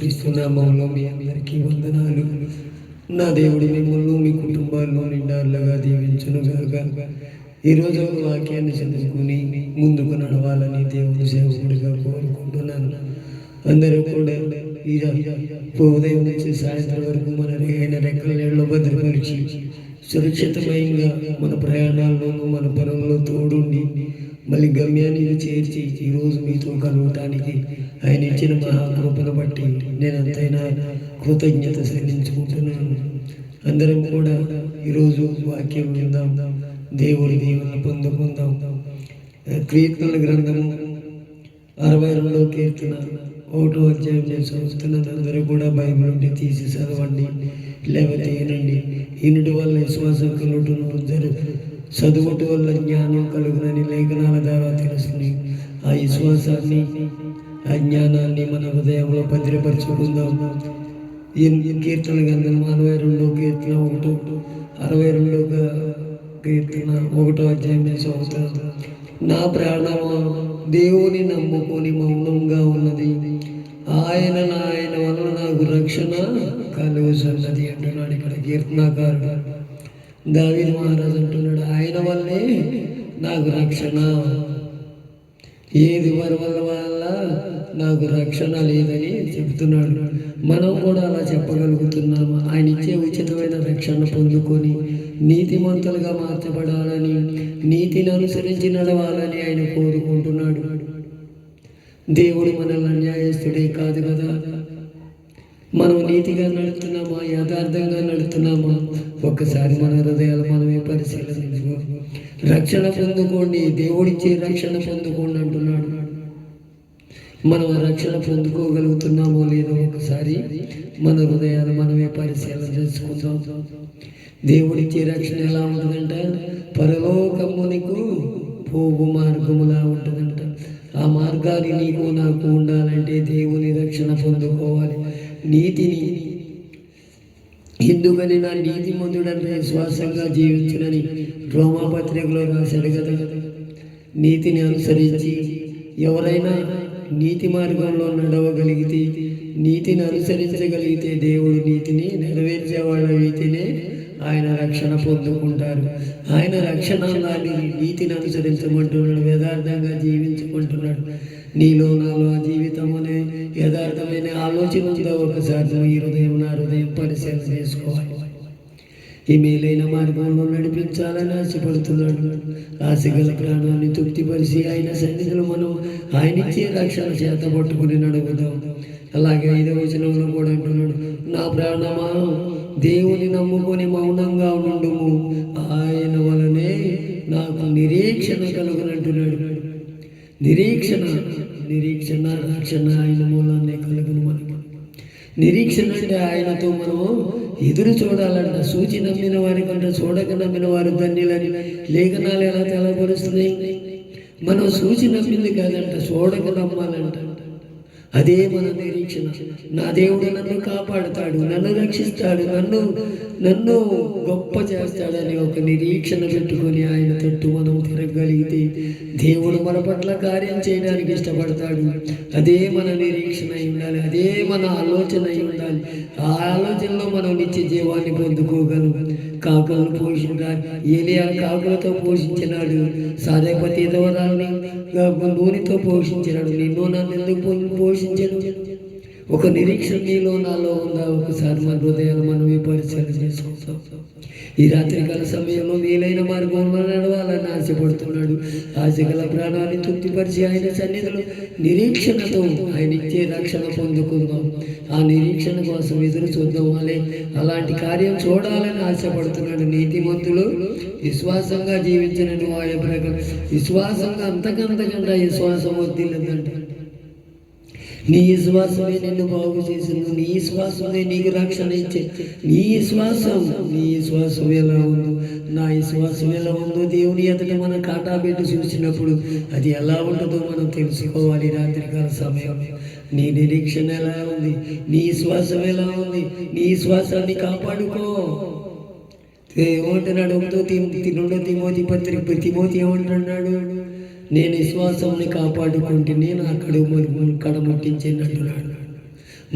యేసుక్రీస్తు నామములో మీ అందరికీ వందనాలు. నా దేవుడు మిమ్మల్ని మీ కుటుంబాల్లో నిండారులుగా దీవించునుగాక. ఈరోజు వాక్యాన్ని చదువుకుని ముందుకు నడవాలని దేవుని సేవకుడిగా కోరుకుంటున్నాను. అందరూ కూడా ఈ ఉదయం నుంచి సాయంత్రం వరకు మన రెక్కల నీళ్ళలో భద్రపరిచి సురక్షితమైనగా మన ప్రయాణాల్లోనూ మన పనుల్లో తోడుండి మళ్ళీ గమ్యానికి చేర్చి ఈరోజు మీతో కలవటానికి ఆయన ఇచ్చిన మహాకృపను బట్టి నేను అంతైనా కృతజ్ఞత చెల్లించుకుంటున్నాను. అందరం కూడా ఈరోజు వాక్యం విందాం, దేవుడి దీవెన పొందుకుందాం. కీర్తనల గ్రంథము 62వ కీర్తన 1వ అధ్యాయం నేను చదువుతున్నాను. అందరూ కూడా బైబిల్ నుండి తీసి చదవండి, లేకపోతే వినండి. ఈనుడి వల్ల విశ్వాసం కలుగుటను, చదువుట వల్ల జ్ఞానం కలుగునని లేఖనాల ద్వారా తెలుసుకుని ఆ విశ్వాసాన్ని ఆ జ్ఞానాన్ని మన హృదయంలో భద్రపరచుకుందాం. ఈ కీర్తన గ్రంథం 62వ కీర్తన 62వ కీర్తన 1వ అధ్యాయం నేను చదువుతున్నాను. నా ప్రాణము దేవుని నమ్ముకొని మౌనంగా ఉన్నది, ఆయన వలన నాకు రక్షణ కలుగుతున్నది అంటున్నాడు. ఇక్కడ కీర్తనాకారుడు దావీదు మహారాజు అంటున్నాడు, ఆయన వల్లే నాకు రక్షణ, ఏది వల్ల నాకు రక్షణ లేదని చెబుతున్నాడు. మనం కూడా అలా చెప్పగలుగుతున్నాము. ఆయన ఇచ్చే ఉచితమైన రక్షణ పొందుకొని నీతిమంతులుగా మార్చబడాలని, నీతిని అనుసరించి నడవాలని ఆయన కోరుకుంటున్నాడు. దేవుడు మనల్ని అన్యాయస్తుడే కాదు కదా. మనం నీతిగా నడుస్తున్నామా, యథార్థంగా నడుస్తున్నామా? ఒక్కసారి మన హృదయాలు మనమే పరిశీలించుకో. రక్షణ పొందుకోండి, దేవుడిచ్చే రక్షణ పొందుకోండి అంటున్నాడు. మనం ఆ రక్షణ పొందుకోగలుగుతున్నామో లేదో ఒకసారి మన హృదయాలు మనమే పరిశీలన చేసుకుందాం. దేవుడిచ్చే రక్షణ ఎలా ఉంటుందంట? పరలోకమునకు పోవు మార్గములా ఉంటుందంట. ఆ మార్గాన్ని నీకు నాకు ఉండాలంటే దేవుని రక్షణ పొందుకోవాలి. నీతిని ఎందుకని నా నీతిమంతుడంటే విశ్వాసంగా జీవించునని రోమాపత్రికలో రాశాడు కదా. నీతిని అనుసరించి ఎవరైనా నీతి మార్గంలో నడవగలిగితే, నీతిని అనుసరించగలిగితే దేవుడు నీతిని నెరవేర్చే వాళ్ళ నీతినే ఆయన రక్షణ పొందుకుంటారు. ఆయన రక్షణ నీతిని అనుసరించమంటున్నాడు, యథార్థంగా జీవించమంటున్నాడు. నీలో నాలో ఆ జీవితం అనే యథార్థమైన ఆలోచన ఉందా? ఒకసారి ఈ హృదయం నా హృదయం పరిశీలన చేసుకోవాలి. ఈ మేలైన మార్గంలో నడిపించాలని ఆశపడుతున్నాడు. ఆశగల ప్రాణాన్ని తృప్తిపరిచి ఆయన సన్నిధిలో మనం ఆయన ఇచ్చే రక్షణ చేత పట్టుకుని నడుగుదాం. అలాగే 5వ వచనంలో కూడా అంటున్నాడు, నా ప్రాణమా దేవుని నమ్ముకొని మౌనంగా ఉండుము, ఆయన వలనే నాకు నిరీక్షణ కలుగునంటున్నాడు. నిరీక్షణ రక్షణ ఆయన మూలాన్నే కలుగును. మనకి నిరీక్షణ అంటే ఆయనతో మనము ఎదురు చూడాలంట. సూచి నమ్మిన వారి కంటే చూడక నమ్మిన వారు ధన్యులని లేఖనాలు ఎలా తెలపరుస్తున్నాయి. మనం సూచి నమ్మింది కాదంట, చూడక నమ్మాలంట. అదే మన నిరీక్షణ. నా దేవుడు నన్ను కాపాడుతాడు, నన్ను రక్షిస్తాడు, నన్ను గొప్ప చేస్తాడని ఒక నిరీక్షణ పెట్టుకొని ఆయన తట్టు మనం తిరగగలిగితే దేవుడు మన పట్ల కార్యం చేయడానికి ఇష్టపడతాడు. అదే మన నిరీక్షణ అయి ఉండాలి, అదే మన ఆలోచన అయి ఉండాలి. ఆ ఆలోచనలో మనం నిత్య జీవాన్ని పొందుకోగలం. కాకులను పోషించాలి. ఏలియా కాకులతో పోషించినాడు, సారేపతి దూరాన్ని నూనెతో పోషించినాడు. నిన్ను నన్ను ఎందుకు పోషించను? ఒక నిరీక్షణ నీలో నాలో ఉందా? ఒకసారి మన హృదయాలు మనమే పరిశీలన చేసుకుంటాం. ఈ రాత్రికాల సమయంలో వీలైన మార్గంలో నడవాలని ఆశపడుతున్నాడు. ఆశగల ప్రాణాన్ని తృప్తిపరిచి ఆయన సన్నిధిలో నిరీక్షణతో ఆయన ఇచ్చే రక్షణ పొందుకుందాం. ఆ నిరీక్షణ కోసం ఎదురు చూద్దాం. అలాంటి కార్యం చూడాలని ఆశపడుతున్నాడు. నీతిమంతులు విశ్వాసంగా జీవించనని వారి ప్రకారం విశ్వాసంగా అంతకంతకంటే విశ్వాసం వద్దిల్లంట. నీ విశ్వాసమే నిన్ను బాగు చేసింది, నీ విశ్వాసమే నీకు రక్షణ ఇచ్చే. నీ విశ్వాసం ఎలా ఉందో, నా విశ్వాసం ఎలా ఉందో దేవుని ఎదుట మనం కాటా పెట్టి చూసినప్పుడు అది ఎలా ఉంటుందో మనం తెలుసుకోవాలి. రాత్రికాల సమయం నీ నిరీక్షణ ఎలా ఉంది, నీ విశ్వాసం ఎలా ఉంది? నీ విశ్వాసాన్ని కాపాడుకో. ఏమంటున్నాడు? 2 తిమోతి పత్రిక తిమోతి ఏమంటున్నాడు? నేను విశ్వాసాన్ని కాపాడుకుంటే నేను అక్కడ కడముట్టించేటట్టున్నాడు.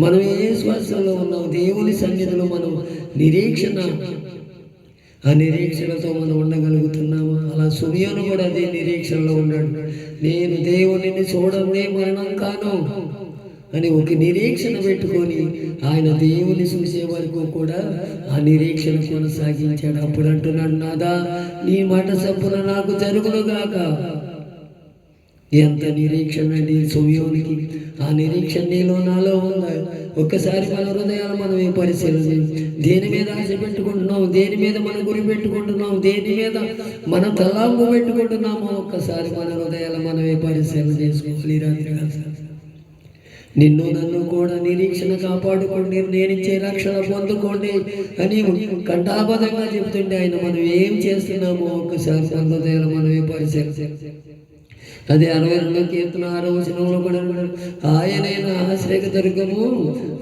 మనం ఏ శ్వాసంలో ఉన్నాం, దేవుని సన్నిధిలో మనం ఆ నిరీక్షణతో మనం ఉండగలుగుతున్నామా? అలా సునియోను కూడా అదే నిరీక్షణలో ఉన్నాడు. నేను దేవునిని చూడనే మరణం కాను అని ఒక నిరీక్షణ పెట్టుకొని ఆయన దేవుని చూసే వరకు కూడా ఆ నిరీక్షణ కొనసాగించాడు. అప్పుడు అంటున్నాడు, నాదా నీ మాట చొప్పున నాకు జరుగునుగాక. ఎంత నిరీక్షణ అండి సుయోనికి! ఆ నిరీక్షణ నీలో నాలో ఉందా? ఒక్కసారి మన హృదయాలు మనం ఏ పరిశీలన, దేని మీద ఆశ పెట్టుకుంటున్నాం, దేని మీద మన గురి పెట్టుకుంటున్నాం, దేని మీద మన తలాంపు పెట్టుకుంటున్నామో ఒక్కసారి మన హృదయాలు మనం ఏ పరిశీలన చేసుకోవాలి. రాత్రి నిన్ను నన్ను కూడా నిరీక్షణ కాపాడుకోండి, నేనిచ్చే రక్షణ పొందుకోండి అని కంఠాబద్ధంగా చెప్తుంటే ఆయన మనం ఏం చేస్తున్నామో ఒక్కసారి మన హృదయాలు మనం ఏ పరిశీలన. అదే 62వ కీర్తన 6వ వచనంలో కూడా ఆయనే నా ఆశ్రయ దుర్గము,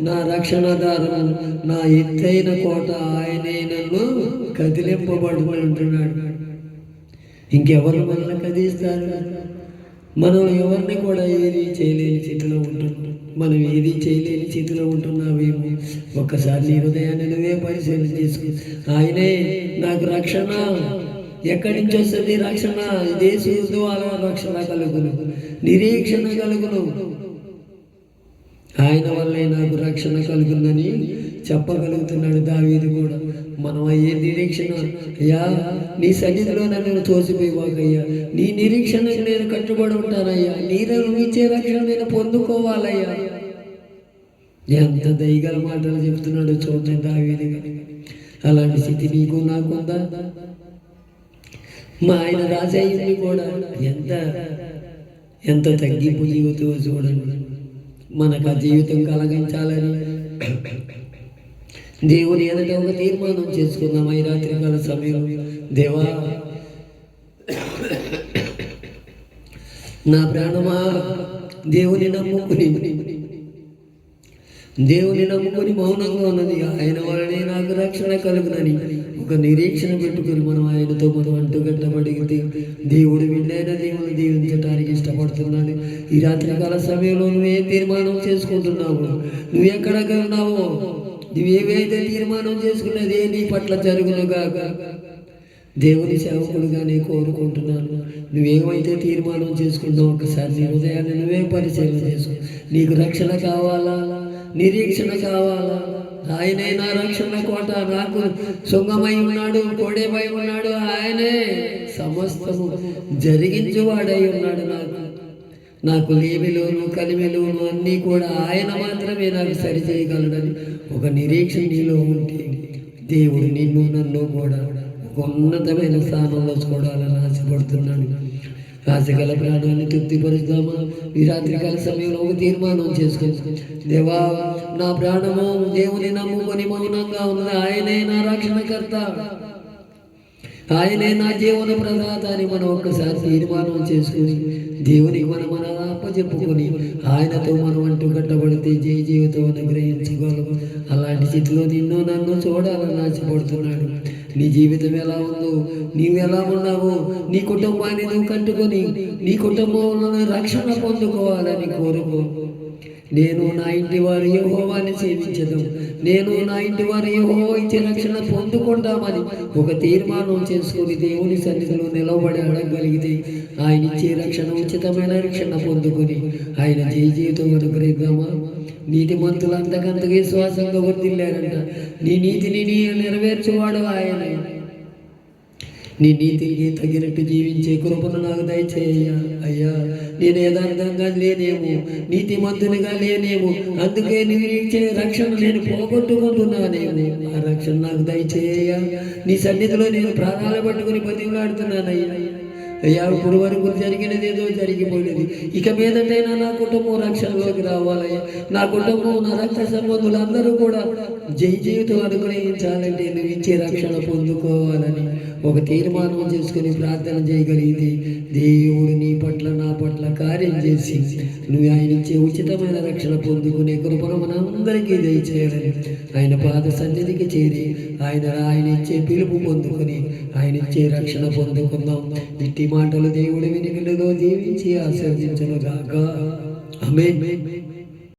నా రక్షణాధారము, నా ఎత్తైన కోట, ఆయనే నన్ను కదిలింపబడును అంటున్నాడు. ఇంకెవరు మనల్ని కదిలిస్తారు? మనం ఎవరిని కూడా ఏది చేయలేని స్థితిలో ఉంటున్నాం. మనం ఏది చేయలేని స్థితిలో ఉంటున్నావేమో ఒక్కసారి నీ హృదయాన్ని నువ్వే పరిశీలన చేసుకో. ఆయనే నాకు రక్షణ. ఎక్కడి నుంచి వస్తుంది రక్షణ? ఇదే ద్వారా రక్షణ కలుగును, నిరీక్షణ కలుగును. ఆయన వల్లే నాకు రక్షణ కలుగుందని చెప్పగలుగుతున్నాడు దావీదు కూడా. మనం అయ్యే నిరీక్షణ, అయ్యా నీ సన్నిధిలో నన్ను తోసిపోయివాకయ్యా, నీ నిరీక్షణకు నేను కట్టుబడి ఉంటానయ్యా, నువ్వు ఇచ్చే రక్షణ నేను పొందుకోవాలయ్యా. ఎంత దయగల మాటలు చెప్తున్నాడు చూడండి దావీదు. అలాంటి స్థితి నీకు నాకుందా? మా ఆయన రాజయ్యుని కూడా ఎంత తగ్గింపు జీవితం చూడండి. మనకు ఆ జీవితం కలిగించాలని దేవుని ఎదుట ఒక తీర్మానం చేసుకుందాం ఈ రాత్రికాల సమయం. దేవా, నా ప్రాణమా దేవుని నమ్ముకుని మౌనంగా ఉన్నది, ఆయన వలనే నాకు రక్షణ కలుగునని ఒక నిరీక్షణ పెట్టుకుని మనం ఆయనతో మనం అంటుగట్టబడితే దేవుడు విన్నైన దేవుని దీవించడానికి ఇష్టపడుతున్నాడు. ఈ రాత్రికాల సమయంలో నువ్వే తీర్మానం చేసుకుంటున్నావు, నువ్వు ఎక్కడికి ఉన్నావో, నువ్వేవైతే తీర్మానం చేసుకున్నది నీ పట్ల జరుగునుగాక. దేవుని సేవకుడుగానే కోరుకుంటున్నాను. నువ్వేమైతే తీర్మానం చేసుకున్నావు ఒకసారి నీ హృదయాన్ని నువ్వే పరిశీలన చేసుకో. నీకు రక్షణ కావాలా? నిరీక్షణ కావాలా? ఆయనే నా రక్షణ కోట, నాకు సొంగమై ఉన్నాడు, కోడేమై ఉన్నాడు, ఆయనే సమస్తము జరిగించువాడై ఉన్నాడు. నాకు లేమిలోను కలిమిలోను అన్నీ కూడా ఆయన మాత్రమే నాకు సరిచేయగలడని ఒక నిరీక్షణ నీలో ఉంటే దేవుడు నిన్ను నన్ను కూడా ఒక ఉన్నతమైన స్థానంలో చూడాలని ఆశపడుతున్నాడు. ఆశగల ప్రాణాన్ని తృప్తిపరుస్తామా? ఈ రాత్రికాల సమయంలో ఒక తీర్మానం చేసుకుంటాం. దేవా, నా ప్రాణము దేవుని నమ్ముకొని మౌనంగా ఉన్నది, ఆయనే నా రక్షణకర్త, ఆయనే నా జీవన ప్రదాత అని మనం ఒక్కసారి తీర్మానం చేసుకుని దేవునికి మన అప్పచెప్పుకొని ఆయనతో మనం అంటూ కట్టబడితే జయ జీవితం అనుగ్రహించగలము. అలాంటి స్థితిలో నిన్ను నన్ను చూడాలని ఆశపడుతున్నాడు. నీ జీవితం ఎలా ఉందో, నీవు ఎలా ఉన్నావో, నీ కుటుంబాన్ని నువ్వు కట్టుకొని నీ కుటుంబంలో రక్షణ పొందుకోవాలని కోరుకో. నేను నా ఇంటి వారు యెహోవాని సేవించదు, నేను నా ఇంటి వారు యెహోవా ఇచ్చే రక్షణ పొందుకుంటామని ఒక తీర్మానం చేసుకుని దేవుని సన్నిధిలో నిలబడి అడగగలిగితే ఆయన ఇచ్చే రక్షణ, ఉచితమైన రక్షణ పొందుకొని ఆయన జీవితం అనుగ్రహిద్దామా? నీతిమంతులు అంతకంతగా విశ్వాసంగా వర్తిల్లారంట. నీ నీతిని నెరవేర్చువాడు ఆయన. నీ నీతికి తగినట్టు జీవించే కృపను నాకు దయచేయ్యా. అయ్యా, నేను యథార్థంగా లేనేమో, నీతిమంతునిగా లేనేమో, అందుకే నువ్వు ఇచ్చే రక్షణ నేను పోగొట్టుకుంటున్నానేమో. ఆ రక్షణ నాకు దయచేయ్యా. నీ సన్నిధిలో నేను ప్రాణాలు పట్టుకుని బతిమలాడుతున్నానయ్యా. అయ్యా, ఇప్పుడు వరకు జరిగినది ఏదో జరిగిపోయినది, ఇక మీదటైనా నా కుటుంబం రక్షణలోకి రావాలయ్యా. నా కుటుంబం, నా రక్త సంబంధులు అందరూ కూడా జీవితం అనుగ్రహించాలంటే నువ్వు ఇచ్చే రక్షణ పొందుకోవాలని ఒక తీర్మానం చేసుకుని ప్రార్థన చేయగలిగితే దేవుడు నీ పట్ల నా పట్ల కార్యం చేసి నువ్వు ఆయన ఇచ్చే ఉచితమైన రక్షణ పొందుకునే కృపను మనందరికీ దయచేయాలని ఆయన పాద సన్నిధికి చేరి ఆయన ఇచ్చే పిలుపు పొందుకొని ఆయన ఇచ్చే రక్షణ పొందుకుందాం. ఇట్టి మాటలు దేవుడి వినికిడిలో దీవించి ఆశీర్వదించును గాక. ఆమేన్.